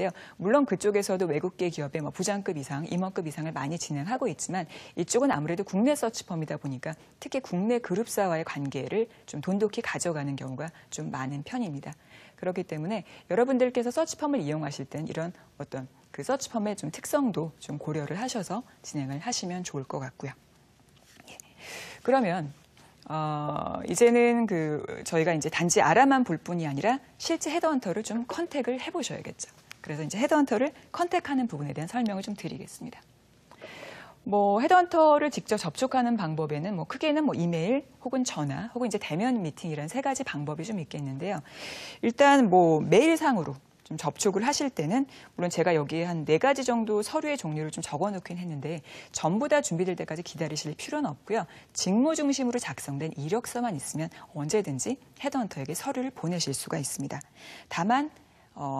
있는데요. 물론 그쪽에서도 외국계 기업의 뭐 부장급 이상, 임원급 이상을 많이 진행하고 있지만 이쪽은 아무래도 국내 서치펌이다 보니까 특히 국내 그룹사와의 관계를 좀 돈독히 가져가는 경우가 좀 많은 편입니다. 그렇기 때문에 여러분들께서 서치펌을 이용하실 땐 이런 어떤 그 서치펌의 좀 특성도 좀 고려를 하셔서 진행을 하시면 좋을 것 같고요. 예. 그러면 이제는 저희가 이제 단지 알아만 볼 뿐이 아니라 실제 헤드헌터를 좀 컨택을 해보셔야겠죠. 그래서 이제 헤드헌터를 컨택하는 부분에 대한 설명을 좀 드리겠습니다. 헤드헌터를 직접 접촉하는 방법에는 크게는 이메일 혹은 전화 혹은 이제 대면 미팅 이런 세 가지 방법이 좀 있겠는데요. 일단 메일상으로 좀 접촉을 하실 때는 물론 제가 여기에 한 4가지 정도 서류의 종류를 좀 적어놓긴 했는데 전부 다 준비될 때까지 기다리실 필요는 없고요. 직무 중심으로 작성된 이력서만 있으면 언제든지 헤드헌터에게 서류를 보내실 수가 있습니다. 다만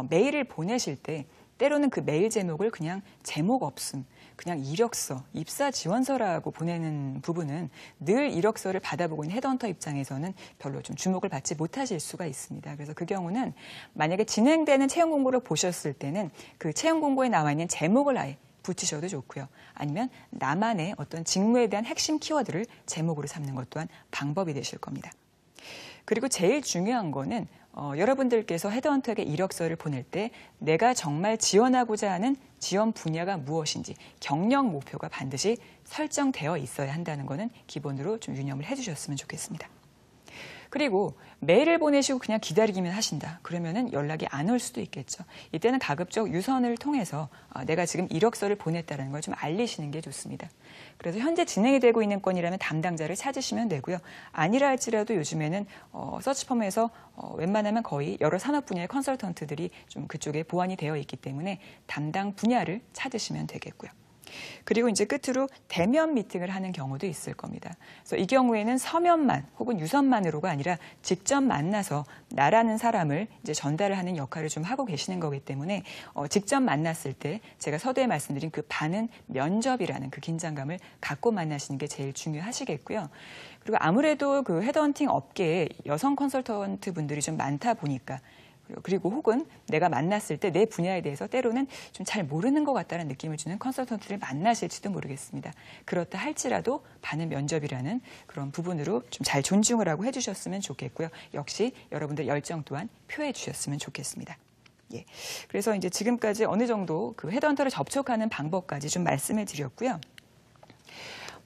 메일을 보내실 때 때로는 그 메일 제목을 그냥 제목 없음, 그냥 이력서, 입사 지원서라고 보내는 부분은 늘 이력서를 받아보고 있는 헤드헌터 입장에서는 별로 좀 주목을 받지 못하실 수가 있습니다. 그래서 그 경우는 만약에 진행되는 채용 공고를 보셨을 때는 그 채용 공고에 나와 있는 제목을 아예 붙이셔도 좋고요. 아니면 나만의 어떤 직무에 대한 핵심 키워드를 제목으로 삼는 것 또한 방법이 되실 겁니다. 그리고 제일 중요한 거는 여러분들께서 헤드헌터에게 이력서를 보낼 때 내가 정말 지원하고자 하는 지원 분야가 무엇인지 경력 목표가 반드시 설정되어 있어야 한다는 거는 기본으로 좀 유념을 해주셨으면 좋겠습니다. 그리고 메일을 보내시고 그냥 기다리기만 하신다. 그러면은 연락이 안 올 수도 있겠죠. 이때는 가급적 유선을 통해서 내가 지금 이력서를 보냈다는 걸 좀 알리시는 게 좋습니다. 그래서 현재 진행이 되고 있는 건이라면 담당자를 찾으시면 되고요. 아니라 할지라도 요즘에는 서치펌에서 웬만하면 거의 여러 산업 분야의 컨설턴트들이 좀 그쪽에 보완이 되어 있기 때문에 담당 분야를 찾으시면 되겠고요. 그리고 이제 끝으로 대면 미팅을 하는 경우도 있을 겁니다. 그래서 이 경우에는 서면만 혹은 유선만으로가 아니라 직접 만나서 나라는 사람을 이제 전달을 하는 역할을 좀 하고 계시는 거기 때문에 직접 만났을 때 제가 서두에 말씀드린 그 반은 면접이라는 그 긴장감을 갖고 만나시는 게 제일 중요하시겠고요. 그리고 아무래도 그 헤드헌팅 업계에 여성 컨설턴트 분들이 좀 많다 보니까 그리고 혹은 내가 만났을 때 내 분야에 대해서 때로는 좀 잘 모르는 것 같다는 느낌을 주는 컨설턴트를 만나실지도 모르겠습니다. 그렇다 할지라도 반은 면접이라는 그런 부분으로 좀 잘 존중을 하고 해주셨으면 좋겠고요. 역시 여러분들 열정 또한 표해 주셨으면 좋겠습니다. 예. 그래서 이제 지금까지 어느 정도 그 헤드헌터를 접촉하는 방법까지 좀 말씀을 드렸고요.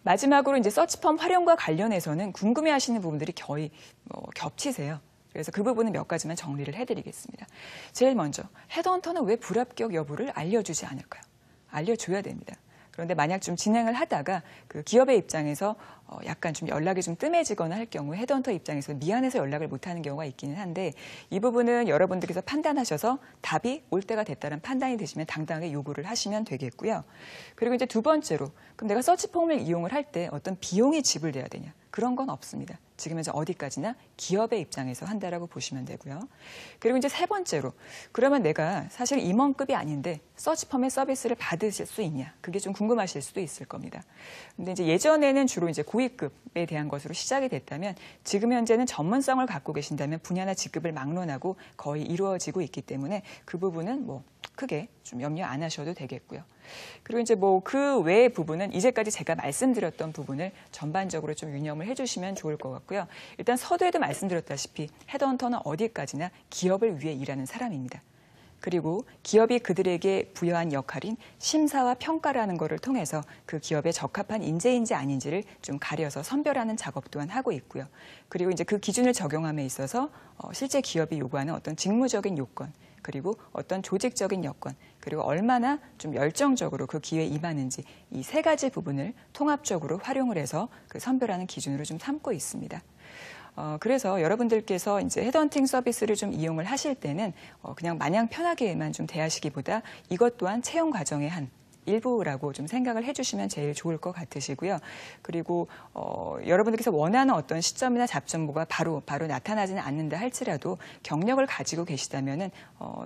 마지막으로 이제 서치펌 활용과 관련해서는 궁금해하시는 부분들이 거의 겹치세요. 그래서 그 부분은 몇 가지만 정리를 해드리겠습니다. 제일 먼저 헤드헌터는 왜 불합격 여부를 알려주지 않을까요? 알려줘야 됩니다. 그런데 만약 좀 진행을 하다가 그 기업의 입장에서 약간 좀 연락이 좀 뜸해지거나 할 경우에 헤드헌터 입장에서 미안해서 연락을 못하는 경우가 있기는 한데 이 부분은 여러분들께서 판단하셔서 답이 올 때가 됐다는 판단이 되시면 당당하게 요구를 하시면 되겠고요. 그리고 이제 두 번째로 그럼 내가 서치펌을 이용을 할 때 어떤 비용이 지불돼야 되냐? 그런 건 없습니다. 지금 현재 어디까지나 기업의 입장에서 한다라고 보시면 되고요. 그리고 이제 세 번째로 그러면 내가 사실 임원급이 아닌데 서치펌의 서비스를 받으실 수 있냐? 그게 좀 궁금하실 수도 있을 겁니다. 근데 이제 예전에는 주로 이제 고위급에 대한 것으로 시작이 됐다면 지금 현재는 전문성을 갖고 계신다면 분야나 직급을 막론하고 거의 이루어지고 있기 때문에 그 부분은 크게 좀 염려 안 하셔도 되겠고요. 그리고 이제 그 외의 부분은 이제까지 제가 말씀드렸던 부분을 전반적으로 좀 유념을 해주시면 좋을 것 같고요. 일단 서두에도 말씀드렸다시피 헤드헌터는 어디까지나 기업을 위해 일하는 사람입니다. 그리고 기업이 그들에게 부여한 역할인 심사와 평가라는 것을 통해서 그 기업에 적합한 인재인지 아닌지를 좀 가려서 선별하는 작업 또한 하고 있고요. 그리고 이제 그 기준을 적용함에 있어서 실제 기업이 요구하는 어떤 직무적인 요건, 그리고 어떤 조직적인 여건, 그리고 얼마나 좀 열정적으로 그 기회에 임하는지 이 세 가지 부분을 통합적으로 활용을 해서 그 선별하는 기준으로 좀 삼고 있습니다. 그래서 여러분들께서 이제 헤드헌팅 서비스를 좀 이용을 하실 때는 그냥 마냥 편하게만 좀 대하시기보다 이것 또한 채용 과정의 한 일부라고 좀 생각을 해주시면 제일 좋을 것 같으시고요. 그리고 여러분들께서 원하는 어떤 시점이나 잡점보가 바로 나타나지는 않는다 할지라도 경력을 가지고 계시다면은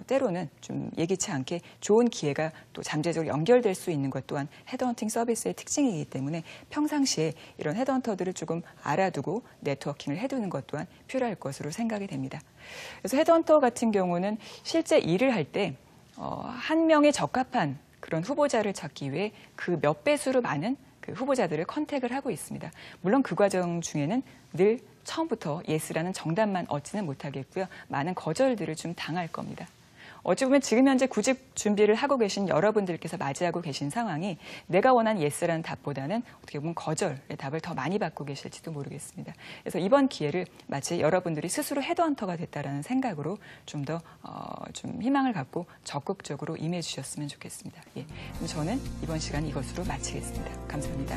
때로는 좀 예기치 않게 좋은 기회가 또 잠재적으로 연결될 수 있는 것 또한 헤드헌팅 서비스의 특징이기 때문에 평상시에 이런 헤드헌터들을 조금 알아두고 네트워킹을 해두는 것 또한 필요할 것으로 생각이 됩니다. 그래서 헤드헌터 같은 경우는 실제 일을 할 때 한 명에 적합한 그런 후보자를 찾기 위해 그 몇 배수로 많은 그 후보자들을 컨택을 하고 있습니다. 물론 그 과정 중에는 늘 처음부터 예스라는 정답만 얻지는 못하겠고요. 많은 거절들을 좀 당할 겁니다. 어찌 보면 지금 현재 구직 준비를 하고 계신 여러분들께서 맞이하고 계신 상황이 내가 원하는 예스라는 답보다는 어떻게 보면 거절의 답을 더 많이 받고 계실지도 모르겠습니다. 그래서 이번 기회를 마치 여러분들이 스스로 헤드헌터가 됐다라는 생각으로 좀 더 좀 희망을 갖고 적극적으로 임해 주셨으면 좋겠습니다. 예, 그럼 저는 이번 시간 이것으로 마치겠습니다. 감사합니다.